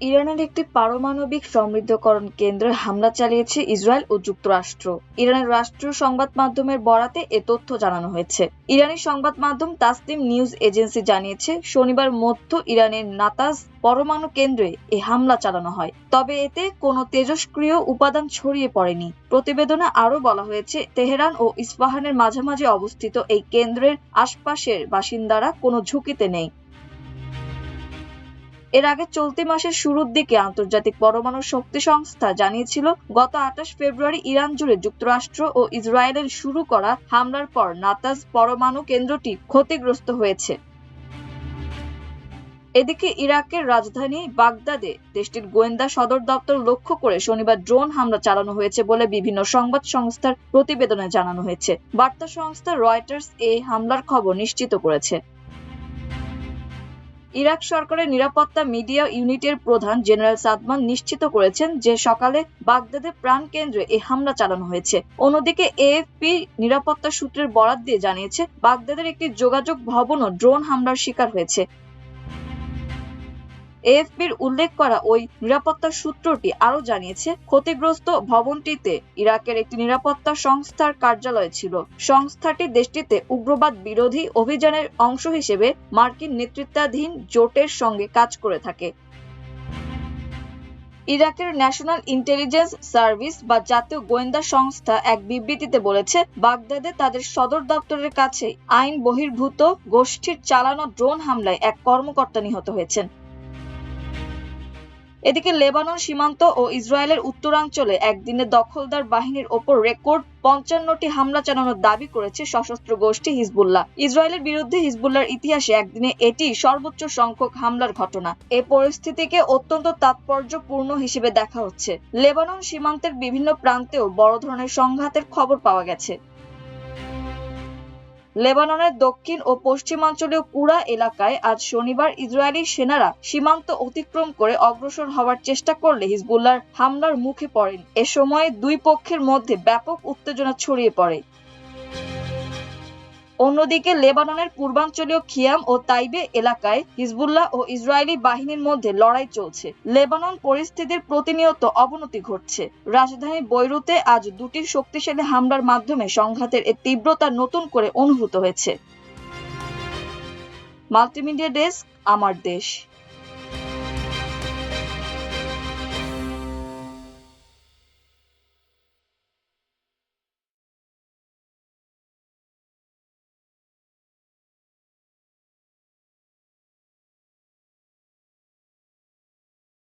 ইরানের একটি পারমাণবিক সমৃদ্ধকরণ কেন্দ্রে হামলা চালিয়েছে ইসরায়েল ও যুক্তরাষ্ট্র। ইরানের রাষ্ট্রীয় সংবাদ মাধ্যমের বরাতে এ তথ্য জানানো হয়েছে। ইরানি সংবাদ মাধ্যম তাসনিম নিউজ এজেন্সি জানিয়েছে, শনিবার মধ্য ইরানের নাতাজ পরমাণু কেন্দ্রে এ হামলা চালানো হয়, তবে এতে কোনো তেজস্ক্রিয় উপাদান ছড়িয়ে পড়েনি। প্রতিবেদনে আরও বলা হয়েছে, তেহরান ও ইস্পাহানের মাঝামাঝি অবস্থিত এই কেন্দ্রের আশপাশের বাসিন্দারা কোনো ঝুঁকিতে নেই। এর আগে চলতি মাসের শুরুর দিকে আন্তর্জাতিক পরমাণু শক্তি সংস্থা জানিয়েছিল, গত 28 ফেব্রুয়ারি ইরান জুড়ে যুক্তরাষ্ট্র ও ইসরায়েলের শুরু করা হামলার পর নাতাজ পরমাণু কেন্দ্রটি ক্ষতিগ্রস্ত হয়েছে। এদিকে ইরাকের রাজধানী বাগদাদে দেশটির গোয়েন্দা সদর দপ্তর লক্ষ্য করে শনিবার ড্রোন হামলা চালানো হয়েছে বলে বিভিন্ন সংবাদ সংস্থার প্রতিবেদনে জানানো হয়েছে। বার্তা সংস্থা রয়টার্স এই হামলার খবর নিশ্চিত করেছে। ইরাক সরকারের নিরাপত্তা মিডিয়া ইউনিটের প্রধান জেনারেল সাদমান নিশ্চিত করেছেন যে সকালে বাগদাদের প্রাণকেন্দ্রে এই হামলা চালানো হয়েছে। অন্যদিকে এএফপি নিরাপত্তা সূত্রের বরাত দিয়ে জানিয়েছে, বাগদাদের একটি যোগাযোগ ভবনও ড্রোন হামলার শিকার হয়েছে। এএফপির উল্লেখ করা ওই নিরাপত্তা সূত্রটি আরও জানিয়েছে, ক্ষতিগ্রস্ত ভবনটিতে ইরাকের একটি নিরাপত্তা সংস্থার কার্যালয় ছিল। সংস্থাটি দেশটিতে উগ্রবাদ বিরোধী অভিযানের অংশ হিসেবে মার্কিন নেতৃত্বাধীন জোটের সঙ্গে কাজ করে থাকে। ইরাকের ন্যাশনাল ইন্টেলিজেন্স সার্ভিস বা জাতীয় গোয়েন্দা সংস্থা এক বিবৃতিতে বলেছে, বাগদাদে তাদের সদর দপ্তরের কাছে আইন বহির্ভূত গোষ্ঠীর চালানো ড্রোন হামলায় এক কর্মকর্তা নিহত হয়েছেন। এদিকে লেবানন সীমান্ত ও ইসরায়েলের উত্তরাঞ্চলে একদিনে দখলদার বাহিনীর ওপর রেকর্ড 55টি হামলা চালানোর দাবি করেছে সশস্ত্র গোষ্ঠী হিজবুল্লাহ। ইসরায়েলের বিরুদ্ধে হিজবুল্লাহর ইতিহাসে একদিনে এটি সর্বোচ্চ সংখ্যক হামলার ঘটনা। এ পরিস্থিতিকে অত্যন্ত তাৎপর্যপূর্ণ হিসেবে দেখা হচ্ছে। লেবানন সীমান্তের বিভিন্ন প্রান্তেও বড় ধরনের সংঘাতের খবর পাওয়া গেছে। লেবাননের দক্ষিণ ও পশ্চিমাঞ্চলীয় কুরা এলাকায় আজ শনিবার ইসরায়েলি সেনারা সীমান্ত অতিক্রম করে অগ্রসর হওয়ার চেষ্টা করলে হিজবুল্লাহর হামলার মুখে পড়েন। এ সময় দুই পক্ষের মধ্যে ব্যাপক উত্তেজনা ছড়িয়ে পড়ে। অন্যদিকে লেবাননের পূর্বাঞ্চলীয় খিয়াম ও তাইবে এলাকায় হিজবুল্লাহ ও ইসরায়েলি বাহিনীর মধ্যে লড়াই চলছে। লেবানন পরিস্থিতির প্রতিনিয়ত অবনতি ঘটছে। রাজধানী বৈরুতে আজ দুটি শক্তিশালী হামলার মাধ্যমে সংঘাতের এর তীব্রতা নতুন করে অনুভূত হয়েছে। মাল্টিমিডিয়া ডেস্ক, আমার দেশ।